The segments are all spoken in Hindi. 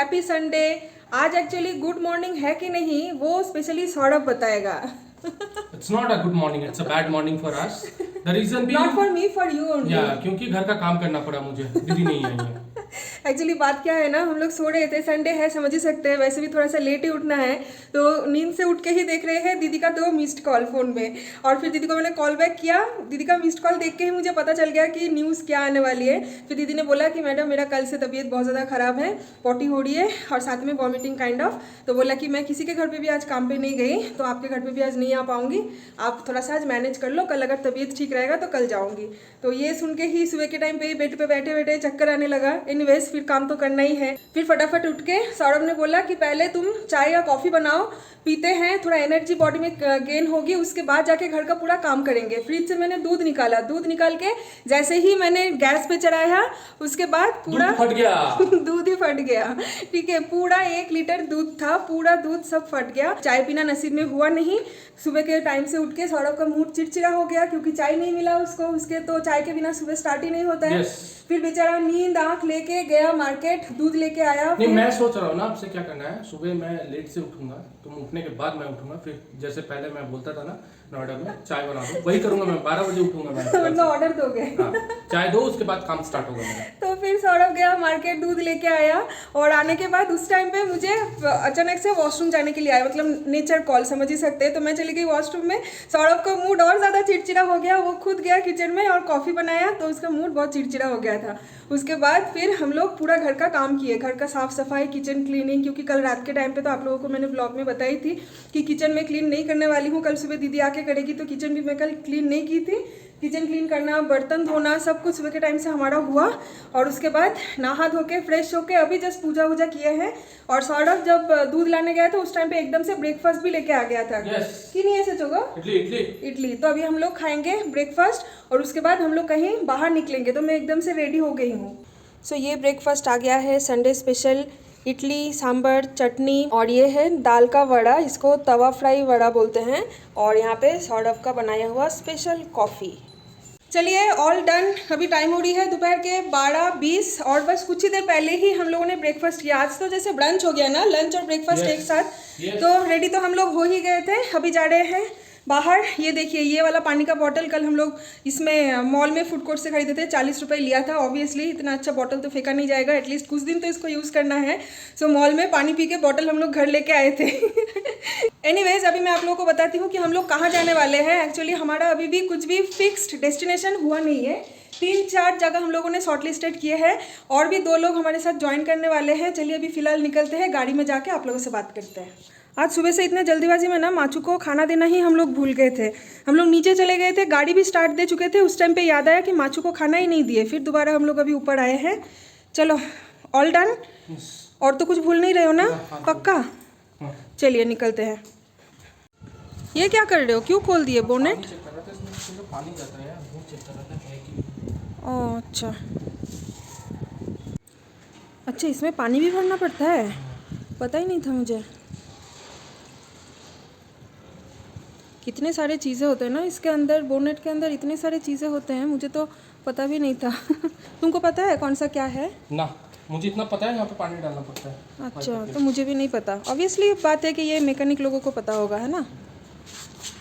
Happy Sunday. आज एक्चुअली गुड मॉर्निंग है कि नहीं वो स्पेशली सौरभ बताएगा। It's not a good morning, it's a bad morning for us. The reason being, Not for me, for you only. yeah, क्योंकि घर का काम करना पड़ा मुझे, दीदी नहीं आई है। एक्चुअली बात क्या है ना, हम लोग सो रहे थे, संडे है समझ ही सकते हैं, वैसे भी थोड़ा सा लेट ही उठना है, तो नींद से उठ के ही देख रहे हैं दीदी का 2 मिस्ड कॉल फ़ोन में। और फिर दीदी को मैंने कॉल बैक किया, दीदी का मिस्ड कॉल देख के ही मुझे पता चल गया कि न्यूज़ क्या आने वाली है। फिर दीदी ने बोला कि मैडम मेरा कल से तबीयत बहुत ज़्यादा ख़राब है, पॉटी हो रही है और साथ में वॉमिटिंग काइंड ऑफ। तो बोला कि मैं किसी के घर पर भी आज काम पर नहीं गई, तो आपके घर पर भी आज नहीं आ पाऊँगी, आप थोड़ा सा आज मैनेज कर लो, कल अगर तबीयत ठीक रहेगा तो कल जाऊँगी। तो ये सुन के ही सुबह के टाइम पे ही बेड पे बैठे बैठे चक्कर आने लगा। एनीवेज फिर काम तो करना ही है। फिर फटाफट उठ के सौरभ ने बोला कि पहले तुम चाय या कॉफ़ी बनाओ, पीते हैं, थोड़ा एनर्जी बॉडी में गेन होगी, उसके बाद जाके घर का पूरा काम करेंगे। फ्रिज से मैंने दूध निकाला, दूध निकाल के जैसे ही मैंने गैस पे चढ़ाया उसके बाद पूरा दूध फट गया। दूध ही फट गया। ठीक है, पूरा 1 लीटर दूध था, पूरा दूध सब फट गया। चाय पीना नसीब में हुआ नहीं। सुबह के टाइम से उठ के सौरभ का मूड चिड़चिड़ा हो गया क्योंकि चाय नहीं मिला उसको, उसके तो चाय के बिना सुबह स्टार्ट ही नहीं होता है। फिर बेचारा नींद आंख लेके गया मार्केट, दूध लेके आया। नहीं, मैं सोच रहा हूँ ना आपसे क्या करना है। सुबह मैं लेट से उठूंगा, तुम उठने के बाद मैं उठूंगा, फिर जैसे पहले मैं बोलता था ना नोएडा में चाय बना दो, वही करूंगा मैं। 12 बजे उठूंगा मैं। मतलब ऑर्डर दोगे? हाँ, चाय दो, उसके बाद काम स्टार्ट होगा मेरा। तो फिर सौरभ गया मार्केट, दूध लेके आया और आने के बाद उस टाइम पे मुझे अचानक से वॉशरूम जाने के लिए आया, मतलब नेचर कॉल समझ ही सकते हैं। तो मैं चली गई वॉशरूम में, सौरभ का मूड और ज़्यादा चिड़चिड़ा हो गया। वो खुद गया किचन में और कॉफ़ी बनाया, तो उसका मूड बहुत चिड़चिड़ा हो गया था। उसके बाद फिर हम लोग पूरा घर का काम किए, घर का साफ़ सफाई, किचन क्लीनिंग, क्योंकि कल रात के टाइम पे तो आप लोगों को मैंने ब्लॉग में बताई थी कि किचन में क्लीन नहीं करने वाली हूँ, कल सुबह दीदी आके करेगी, तो किचन भी मैं कल क्लीन नहीं की थी। किचन क्लीन करना, बर्तन धोना, सब कुछ सुबह के टाइम से हमारा हुआ। और उसके बाद नहा धो के फ्रेश होके अभी जस्ट पूजा वूजा किए हैं। और सौरभ जब दूध लाने गया था उस टाइम पे एकदम से ब्रेकफास्ट भी लेके आ गया था। कि नहीं ऐसे चोगा? इडली। तो अभी हम लोग खाएंगे ब्रेकफास्ट और उसके बाद हम लोग कहीं बाहर निकलेंगे। तो मैं एकदम से रेडी हो गई हूँ। सो ये ब्रेकफास्ट आ गया है, संडे स्पेशल इडली, सांभर, चटनी, और ये है दाल का वड़ा, इसको तवा फ्राई वड़ा बोलते हैं। और यहाँ पे सौरभ का बनाया हुआ स्पेशल कॉफ़ी। चलिए, ऑल डन। अभी टाइम हो रही है दोपहर के 12:20 और बस कुछ ही देर पहले ही हम लोगों ने ब्रेकफास्ट किया। आज तो जैसे ब्रंच हो गया ना, लंच और ब्रेकफास्ट एक साथ। तो रेडी तो हम लोग हो ही गए थे, अभी जा रहे हैं बाहर। ये देखिए, ये वाला पानी का बॉटल कल हम लोग इसमें मॉल में फूड कोर्ट से खरीदे थे, 40 रुपये लिया था। ऑब्वियसली इतना अच्छा बॉटल तो फेंका नहीं जाएगा, एटलीस्ट कुछ दिन तो इसको यूज़ करना है। सो मॉल में पानी पी के बॉटल हम लोग घर लेके आए थे। एनीवेज, अभी मैं आप लोगों को बताती हूँ कि हम लोग कहाँ जाने वाले हैं। एक्चुअली हमारा अभी भी कुछ भी फिक्स्ड डेस्टिनेशन हुआ नहीं है। 3-4 जगह हम लोगों ने शॉर्ट लिस्टेड किए हैं और भी 2 लोग हमारे साथ ज्वाइन करने वाले हैं। चलिए अभी फ़िलहाल निकलते हैं, गाड़ी में जाके आप लोगों से बात करते हैं। आज सुबह से इतने जल्दीबाजी में ना माचू को खाना देना ही हम लोग भूल गए थे। हम लोग नीचे चले गए थे, गाड़ी भी स्टार्ट दे चुके थे, उस टाइम पे याद आया कि माचू को खाना ही नहीं दिए। फिर दोबारा हम लोग अभी ऊपर आए हैं। चलो, ऑल डन। और तो कुछ भूल नहीं रहे हो ना? पक्का? चलिए निकलते हैं। ये क्या कर रहे हो? क्यों खोल दिए बोनेट? ओह अच्छा अच्छा, इसमें पानी भी भरना पड़ता है, पता ही नहीं था मुझे। कितने सारे चीज़ें होते हैं ना इसके अंदर, बोनेट के अंदर इतने सारे चीज़ें होते हैं, मुझे तो पता भी नहीं था। तुमको पता है कौन सा क्या है? ना, मुझे इतना पता है यहाँ पे पानी डालना पड़ता है। अच्छा, तो मुझे भी नहीं पता। ऑब्वियसली बात है कि ये मैकेनिक लोगों को पता होगा, है ना।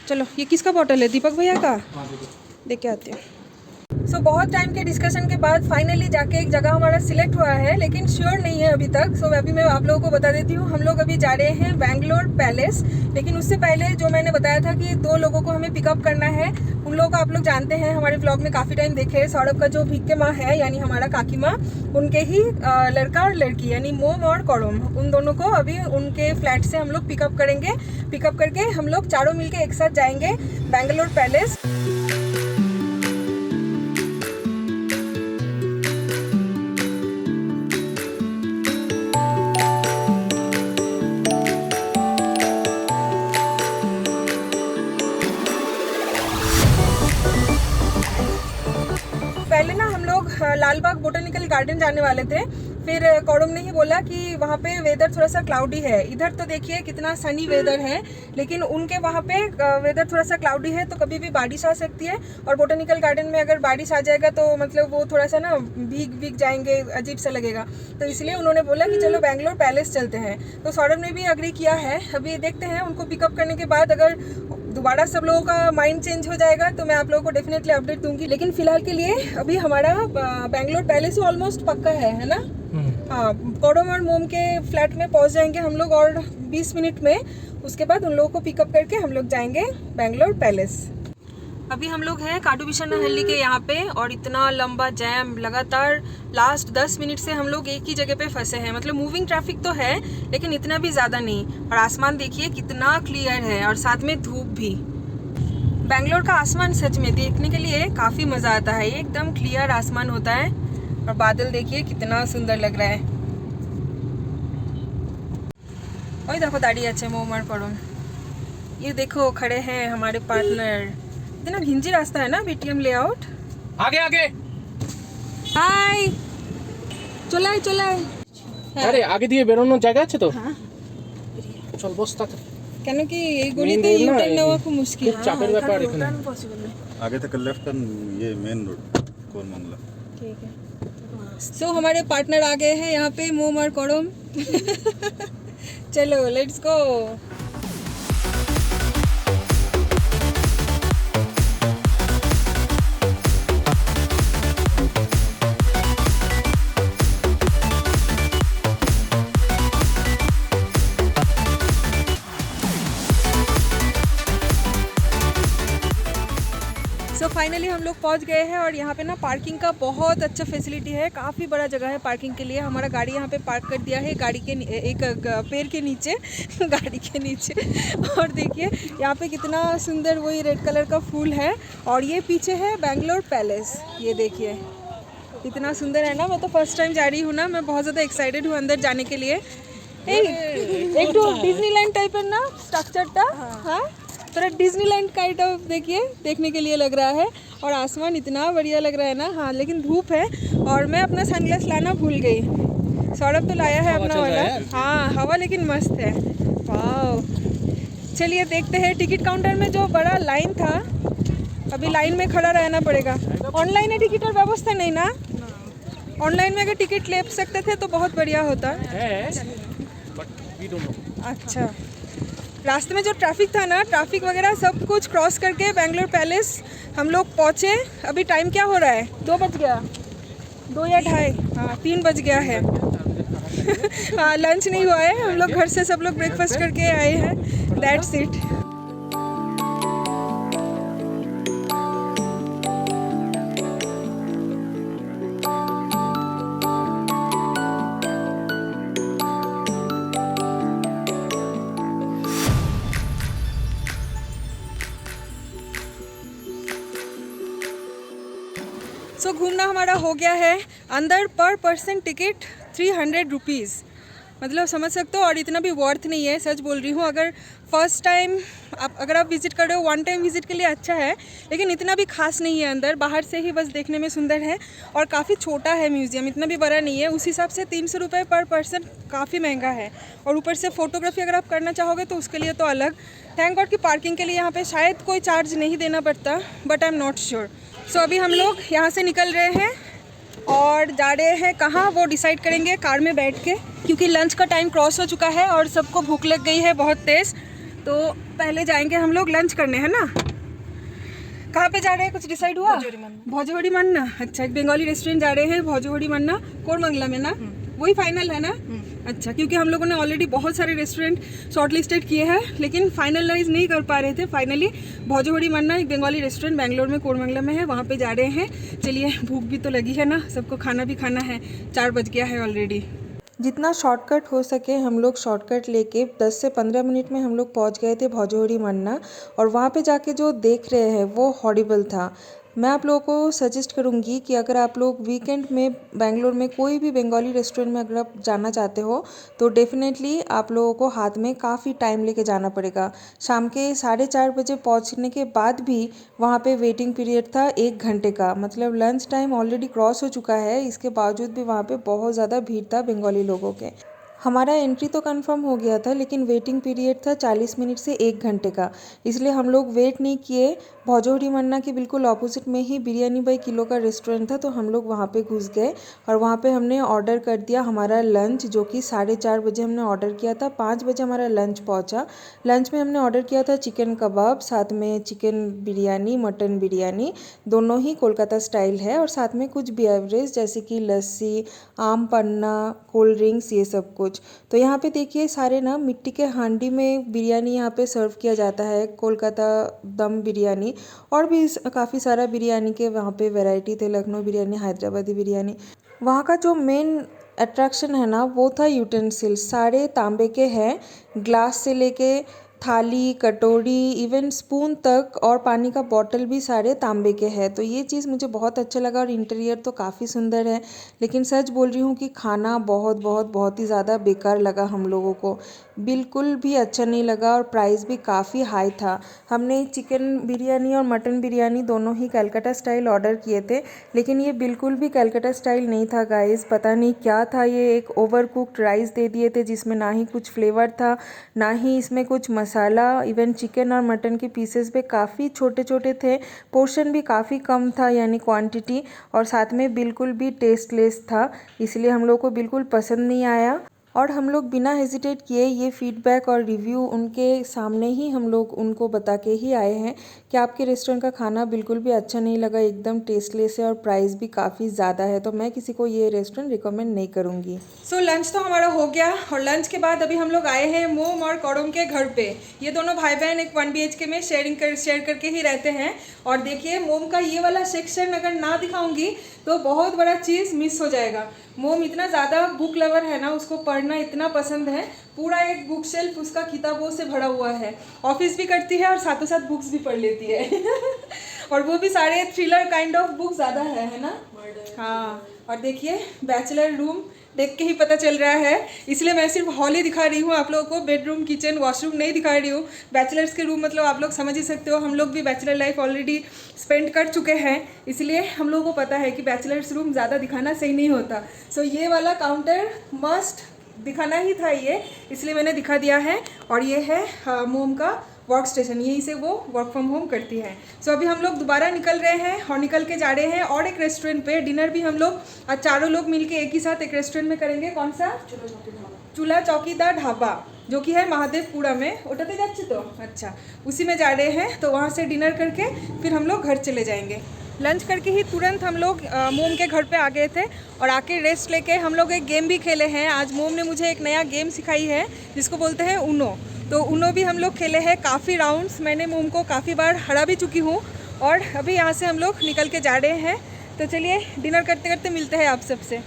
चलो, ये किसका बॉटल है? दीपक भैया का। देख के आते हैं। सो बहुत टाइम के डिस्कशन के बाद फाइनली जाके एक जगह हमारा सिलेक्ट हुआ है, लेकिन श्योर नहीं है अभी तक। सो अभी मैं आप लोगों को बता देती हूँ, हम लोग अभी जा रहे हैं बैंगलोर पैलेस। लेकिन उससे पहले जो मैंने बताया था कि 2 लोगों को हमें पिकअप करना है, उन लोगों को आप लोग जानते हैं, हमारे ब्लॉग में काफ़ी टाइम देखे। सौरभ का जो भिक्के माँ है, यानी हमारा काकी माँ, उनके ही लड़का और लड़की, यानी मोम और कड़ोम, उन दोनों को अभी उनके फ्लैट से हम लोग पिकअप करेंगे। पिकअप करके हम लोग चारों मिलके एक साथ जाएंगे बैंगलोर पैलेस। पहले ना हम लोग लाल बाग बोटेनिकल गार्डन जाने वाले थे, फिर कौरम ने ही बोला कि वहाँ पे वेदर थोड़ा सा क्लाउडी है। इधर तो देखिए कितना सनी वेदर है, लेकिन उनके वहाँ पे वेदर थोड़ा सा क्लाउडी है, तो कभी भी बारिश आ सकती है। और बोटेनिकल गार्डन में अगर बारिश आ जाएगा तो मतलब वो थोड़ा सा ना भीग जाएंगे, अजीब सा लगेगा। तो इसलिए उन्होंने बोला कि चलो बेंगलोर पैलेस चलते हैं। तो सौरभ ने भी अग्री किया है। अभी देखते हैं उनको पिकअप करने के बाद अगर दोबारा सब लोगों का माइंड चेंज हो जाएगा तो मैं आप लोगों को डेफिनेटली अपडेट दूंगी। लेकिन फिलहाल के लिए अभी हमारा बेंगलोर पैलेस ऑलमोस्ट पक्का है ना। हाँ, कौरम और मोम के फ्लैट में पहुंच जाएंगे हम लोग और 20 मिनट में। उसके बाद उन लोगों को पिकअप करके हम लोग जाएंगे बेंगलोर पैलेस। अभी हम लोग हैं काटू बिशनहल्ली के यहाँ पे, और इतना लंबा जैम लगातार लास्ट 10 मिनट से हम लोग एक ही जगह पे फंसे हैं। मतलब मूविंग ट्रैफिक तो है लेकिन इतना भी ज़्यादा नहीं। और आसमान देखिए कितना क्लियर है और साथ में धूप भी। बेंगलोर का आसमान सच में देखने के लिए काफ़ी मज़ा आता है। एकदम क्लियर आसमान होता है और बादल देखिए कितना सुंदर लग रहा है। और देखो दाढ़ी अच्छे मोमर करूँ, ये देखो खड़े हैं हमारे पार्टनर। इतना घिंजी रास्ता है ना बीटीएम लेआउट। आगे आगे। हाय चलाए আরে আগে দিয়ে বেরোনোর জায়গা আছে তো? হ্যাঁ চল বসতা। কেন কি এই গলিতে ইউটার্ন নেওয়া খুব মুশকিল। খুব চাপের ব্যাপার এখানে। आगे तक लेफ्ट टर्न, ये मेन रोड कोरमंगला। ठीक है। सो हमारे पार्टनर आ गए हैं यहाँ पे, मोम और कौरम। चलो लेट्स गो। सो फाइनली हम लोग पहुंच गए हैं और यहाँ पे ना पार्किंग का बहुत अच्छा फैसिलिटी है। काफ़ी बड़ा जगह है पार्किंग के लिए। हमारा गाड़ी यहाँ पे पार्क कर दिया है गाड़ी के एक पेड़ के नीचे। गाड़ी के नीचे। और देखिए यहाँ पे कितना सुंदर वही रेड कलर का फूल है। और ये पीछे है बेंगलोर पैलेस। ये देखिए इतना सुंदर है ना। मैं तो फर्स्ट टाइम जा रही हूँ ना, मैं बहुत ज़्यादा एक्साइटेड हूँ अंदर जाने के लिए। एक तो डिज्नीलैंड टाइप है ना स्ट्रक्चरटा। हाँ थोड़ा डिज्नीलैंड काइंड ऑफ देखिए देखने के लिए लग रहा है। और आसमान इतना बढ़िया लग रहा है ना। हाँ लेकिन धूप है और मैं अपना सनग्लास लाना भूल गई। सौरभ तो लाया है अपना वाला। हाँ हवा लेकिन मस्त है। वाह चलिए देखते हैं। टिकट काउंटर में जो बड़ा लाइन था, अभी लाइन में खड़ा रहना पड़ेगा। ऑनलाइन है टिकट और व्यवस्था नहीं ना। ऑनलाइन में अगर टिकट ले सकते थे तो बहुत बढ़िया होता। अच्छा रास्ते में जो ट्रैफिक था ना, ट्रैफिक वगैरह सब कुछ क्रॉस करके बेंगलोर पैलेस हम लोग पहुँचे। अभी टाइम क्या हो रहा है? 2 बज गया, 2 या 2:30। हाँ 3 बज गया है। हाँ लंच नहीं हुआ है। हम लोग घर से सब लोग ब्रेकफास्ट करके आए हैं। That's it. सो घूमना हमारा हो गया है। अंदर पर पर्सन टिकट 300 रुपीज़, मतलब समझ सकते हो। और इतना भी वर्थ नहीं है, सच बोल रही हूँ। अगर फर्स्ट टाइम अगर आप विज़िट कर रहे हो, वन टाइम विज़िट के लिए अच्छा है, लेकिन इतना भी खास नहीं है। अंदर बाहर से ही बस देखने में सुंदर है और काफ़ी छोटा है म्यूज़ियम, इतना भी बड़ा नहीं है। उस हिसाब से 300 रुपये पर पर्सन काफ़ी महंगा है। और ऊपर से फ़ोटोग्राफी अगर आप करना चाहोगे तो उसके लिए तो अलग। थैंक गॉड कि पार्किंग के लिए यहाँ पे शायद कोई चार्ज नहीं देना पड़ता, but I am not sure. So अभी हम लोग यहाँ से निकल रहे हैं और जा रहे हैं कहाँ वो डिसाइड करेंगे कार में बैठ के, क्योंकि लंच का टाइम क्रॉस हो चुका है और सबको भूख लग गई है बहुत तेज़। तो पहले जाएंगे हम लोग लंच करने, है ना। कहाँ पे जा रहे हैं कुछ डिसाइड हुआ? भोजहोरी मन्ना। अच्छा एक बंगाली रेस्टोरेंट जा रहे हैं, भोजहोरी मन्ना, कोरमंगला में ना। वही फाइनल है ना? अच्छा क्योंकि हम लोगों ने ऑलरेडी बहुत सारे रेस्टोरेंट शॉर्ट लिस्टेड किए हैं लेकिन फाइनलाइज नहीं कर पा रहे थे। फाइनली भोजहोरी मन्ना एक बंगाली रेस्टोरेंट बेंगलोर में कोरमंगला में है, वहाँ पे जा रहे हैं। चलिए भूख भी तो लगी है ना, सबको खाना भी खाना है। 4 बज गया है ऑलरेडी। जितना शॉर्टकट हो सके हम लोग शॉर्टकट लेके 10 से 15 मिनट में हम लोग पहुंच गए थे भोजहोरी मन्ना। और वहाँ पे जाके जो देख रहे हैं वो हॉरिबल था। मैं आप लोगों को सजेस्ट करूंगी कि अगर आप लोग वीकेंड में बेंगलोर में कोई भी बंगाली रेस्टोरेंट में अगर आप जाना चाहते हो तो डेफिनेटली आप लोगों को हाथ में काफ़ी टाइम लेके जाना पड़ेगा। शाम के 4:30 बजे पहुंचने के बाद भी वहाँ पे वेटिंग पीरियड था 1 घंटे का, मतलब लंच टाइम ऑलरेडी क्रॉस हो चुका है, इसके बावजूद भी वहाँ पे बहुत ज़्यादा भीड़ था बंगाली लोगों के। हमारा एंट्री तो कंफर्म हो गया था लेकिन वेटिंग पीरियड था 40 मिनट से 1 घंटे का, इसलिए हम लोग वेट नहीं किए। भौजोहरी मन्ना के बिल्कुल ऑपोजिट में ही बिरयानी बाई किलो का रेस्टोरेंट था, तो हम लोग वहाँ पे घुस गए और वहाँ पे हमने ऑर्डर कर दिया हमारा लंच, जो कि 4:30 बजे हमने ऑर्डर किया था। 5 बजे हमारा लंच पहुँचा। लंच में हमने ऑर्डर किया था चिकन कबाब, साथ में चिकन बिरयानी, मटन बिरयानी, दोनों ही कोलकाता स्टाइल है, और साथ में कुछ बेवरेज जैसे कि लस्सी, आम पन्ना, कोल्ड ड्रिंक्स, ये सब कुछ। तो यहाँ पे देखिए सारे ना मिट्टी के हांडी में बिरयानी यहाँ पे सर्व किया जाता है, कोलकाता दम बिरयानी, और भी काफ़ी सारा बिरयानी के वहाँ पे वैरायटी थे, लखनऊ बिरयानी, हैदराबादी बिरयानी। वहाँ का जो मेन अट्रैक्शन है ना वो था यूटेंसिल्स, सारे तांबे के हैं, ग्लास से लेके थाली, कटोरी, इवन स्पून तक, और पानी का बॉटल भी सारे तांबे के हैं। तो ये चीज़ मुझे बहुत अच्छा लगा, और इंटीरियर तो काफ़ी सुंदर है, लेकिन सच बोल रही हूँ कि खाना बहुत ही ज़्यादा बेकार लगा हम लोगों को, बिल्कुल भी अच्छा नहीं लगा, और प्राइस भी काफ़ी हाई था। हमने चिकन बिरयानी और मटन बिरयानी दोनों ही कलकत्ता स्टाइल ऑर्डर किए थे, लेकिन ये बिल्कुल भी कलकत्ता स्टाइल नहीं था गाइस, पता नहीं क्या था, ये एक ओवर कुक्ड राइस दे दिए थे जिसमें ना ही कुछ फ्लेवर था, ना ही इसमें कुछ मसाला। इवन चिकन और मटन के पीसेस भी काफ़ी छोटे छोटे थे, पोर्शन भी काफ़ी कम था यानी क्वांटिटी, और साथ में बिल्कुल भी टेस्टलेस था, इसलिए हम लोग को बिल्कुल पसंद नहीं आया। और हम लोग बिना हेजिटेट किए ये फीडबैक और रिव्यू उनके सामने ही हम लोग उनको बता के ही आए हैं कि आपके रेस्टोरेंट का खाना बिल्कुल भी अच्छा नहीं लगा, एकदम टेस्टलेस है, और प्राइस भी काफ़ी ज़्यादा है, तो मैं किसी को ये रेस्टोरेंट रिकमेंड नहीं करूँगी। सो लंच तो हमारा हो गया, और लंच के बाद अभी हम लोग आए हैं मोम और कौड़म के घर पे। ये दोनों भाई बहन एक 1 BHK में शेयर करके ही रहते हैं। और देखिए मोम का ये वाला सेक्शन अगर ना दिखाऊंगी तो बहुत बड़ा चीज़ मिस हो जाएगा। मोम इतना ज़्यादा बुक लवर है ना, उसको पढ़ना इतना पसंद है, पूरा एक बुक शेल्फ उसका किताबों से भरा हुआ है। ऑफिस भी करती है और साथों साथ बुक्स भी पढ़ लेती है और वो भी सारे थ्रिलर काइंड ऑफ बुक ज़्यादा है ना। हाँ, और देखिए बैचलर रूम देख के ही पता चल रहा है, इसलिए मैं सिर्फ हॉल ही दिखा रही हूँ आप लोगों को, बेडरूम, किचन, वॉशरूम नहीं दिखा रही हूँ। बैचलर्स के रूम मतलब आप लोग समझ ही सकते हो, हम लोग भी बैचलर लाइफ ऑलरेडी स्पेंड कर चुके हैं, इसलिए हम लोगों को पता है कि बैचलर्स रूम ज़्यादा दिखाना सही नहीं होता। सो ये वाला काउंटर मस्ट दिखाना ही था ये, इसलिए मैंने दिखा दिया है। और ये है मोम का वर्क स्टेशन, यहीं से वो वर्क फ्रॉम होम करती है। सो अभी हम लोग दोबारा निकल रहे हैं और निकल के जा रहे हैं और एक रेस्टोरेंट पे। डिनर भी हम लोग आज चारों लोग मिलके एक ही साथ एक रेस्टोरेंट में करेंगे। कौन सा? चूल्हा चौकीदार ढाबा, जो कि है महादेवपुरा में। उठाते जाच्छे तो अच्छा, उसी में जा रहे हैं, तो वहाँ से डिनर करके फिर हम लोग घर चले जाएंगे। लंच करके ही तुरंत हम लोग मोम के घर पे आ गए थे, और आके रेस्ट लेके हम लोग एक गेम भी खेले हैं। आज मोम ने मुझे एक नया गेम सिखाई है जिसको बोलते हैं ऊनो। तो ऊनो भी हम लोग खेले हैं काफ़ी राउंड्स, मैंने मोम को काफ़ी बार हरा भी चुकी हूँ। और अभी यहाँ से हम लोग निकल के जा रहे हैं, तो चलिए डिनर करते करते मिलते हैं आप सबसे।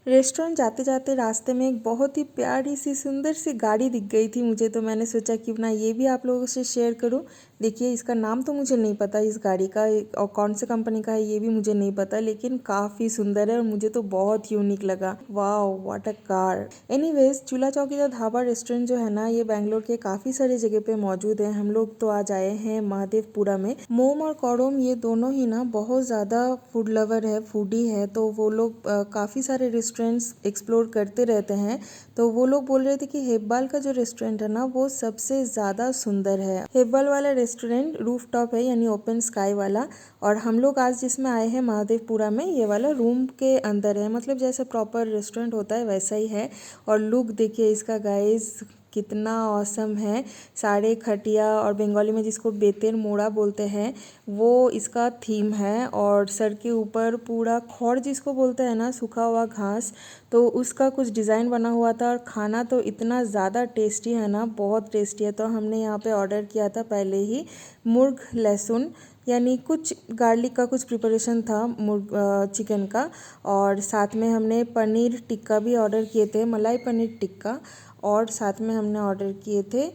रेस्टोरेंट जाते जाते रास्ते में एक बहुत ही प्यारी सी सुंदर सी गाड़ी दिख गई थी मुझे, तो मैंने सोचा क्यों ना ये भी आप लोगों से शेयर करूं। देखिए इसका नाम तो मुझे नहीं पता इस गाड़ी का, और कौन से कंपनी का है ये भी मुझे नहीं पता, लेकिन काफ़ी सुंदर है और मुझे तो बहुत यूनिक लगा। Wow what a car. Anyways, चूल्हा चौकीदार ढाबा रेस्टोरेंट जो है ना, ये बैंगलोर के काफ़ी सारे जगह पे मौजूद है। हम लोग तो आज आए हैं महादेवपुरा में। मोम और कौड़म ये दोनों ही ना बहुत ज़्यादा फूड लवर है, फूडी है, तो वो लोग काफ़ी सारे रेस्टोरेंट्स एक्सप्लोर करते रहते हैं। तो वो लोग बोल रहे थे कि हेब्बाल का जो रेस्टोरेंट है ना वो सबसे ज़्यादा सुंदर है। हेब्बाल वाला रेस्टोरेंट रूफ टॉप है यानी ओपन स्काई वाला, और हम लोग आज जिसमें आए हैं महादेवपुरा में, ये वाला रूम के अंदर है, मतलब जैसे प्रॉपर रेस्टोरेंट होता है वैसा ही है। और लुक देखिए इसका गाइस, कितना औसम है। सारे खटिया और बंगाली में जिसको बेतेर मोड़ा बोलते हैं वो इसका थीम है, और सर के ऊपर पूरा खौर जिसको बोलते हैं ना, सूखा हुआ घास, तो उसका कुछ डिज़ाइन बना हुआ था। और खाना तो इतना ज़्यादा टेस्टी है ना, बहुत टेस्टी है। तो हमने यहाँ पे ऑर्डर किया था पहले ही मुर्ग लहसुन, यानी कुछ गार्लिक का कुछ प्रिपरेशन था मुर्ग चिकन का, और साथ में हमने पनीर टिक्का भी ऑर्डर किए थे, मलाई पनीर टिक्का, और साथ में हमने ऑर्डर किए थे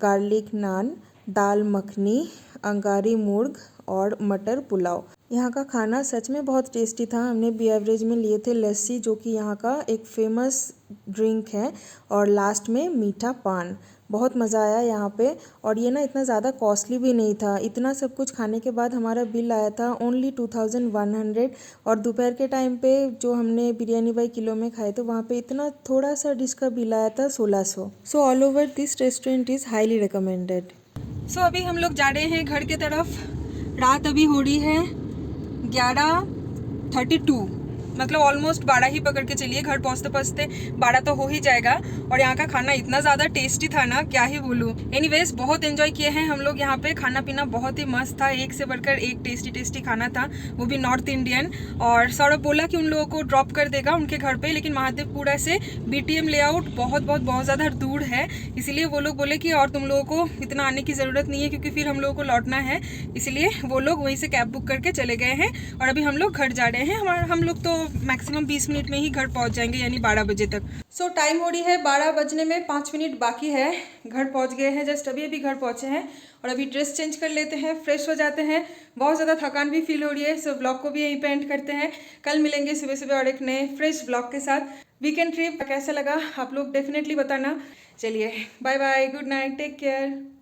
गार्लिक नान, दाल मखनी, अंगारी मुर्ग और मटर पुलाव। यहाँ का खाना सच में बहुत टेस्टी था। हमने बीवरेज में लिए थे लस्सी, जो कि यहाँ का एक फेमस ड्रिंक है, और लास्ट में मीठा पान। बहुत मज़ा आया यहाँ पे। और ये ना इतना ज़्यादा कॉस्टली भी नहीं था। इतना सब कुछ खाने के बाद हमारा बिल आया था ओनली 2100। और दोपहर के टाइम पे जो हमने बिरयानी बाई किलो में खाए थे, वहाँ पे इतना थोड़ा सा डिश का बिल आया था 1600। So all over this restaurant is highly recommended. So अभी हम लोग जा रहे हैं घर के तरफ। रात अभी हो रही है 11:32, मतलब ऑलमोस्ट 12 ही पकड़ के चलिए। घर पहुँचते पहुँचते 12 तो हो ही जाएगा। और यहाँ का खाना इतना ज़्यादा टेस्टी था ना, क्या ही बोलूँ। एनीवेज बहुत एंजॉय किए हैं हम लोग यहाँ पे। खाना पीना बहुत ही मस्त था, एक से बढ़कर एक टेस्टी खाना था, वो भी नॉर्थ इंडियन। और सौरभ बोला कि उन लोगों को ड्रॉप कर देगा उनके घर पे, लेकिन महादेवपुरा से BTM लेआउट बहुत ज़्यादा दूर है, इसीलिए वो लोग बोले कि और तुम लोगों को इतना आने की ज़रूरत नहीं है, क्योंकि फिर हम लोगों को लौटना है। इसलिए वो लोग वहीं से कैब बुक करके चले गए हैं। और अभी हम लोग घर जा रहे हैं। हम लोग तो मैक्सिमम 20 मिनट में ही घर पहुंच जाएंगे, यानी 12 बजे तक। सो टाइम हो रही है 12 बजने में 5 मिनट बाकी है। घर पहुंच गए हैं, जस्ट अभी घर पहुंचे हैं। और अभी ड्रेस चेंज कर लेते हैं, फ्रेश हो जाते हैं। बहुत ज़्यादा थकान भी फील हो रही है। सो ब्लॉग को भी यहीं पे एंड करते हैं। कल मिलेंगे सुबह और एक नए फ्रेश ब्लॉग के साथ। वीकेंड ट्रिप कैसा लगा आप लोग डेफिनेटली बताना। चलिए bye bye, good night, take care.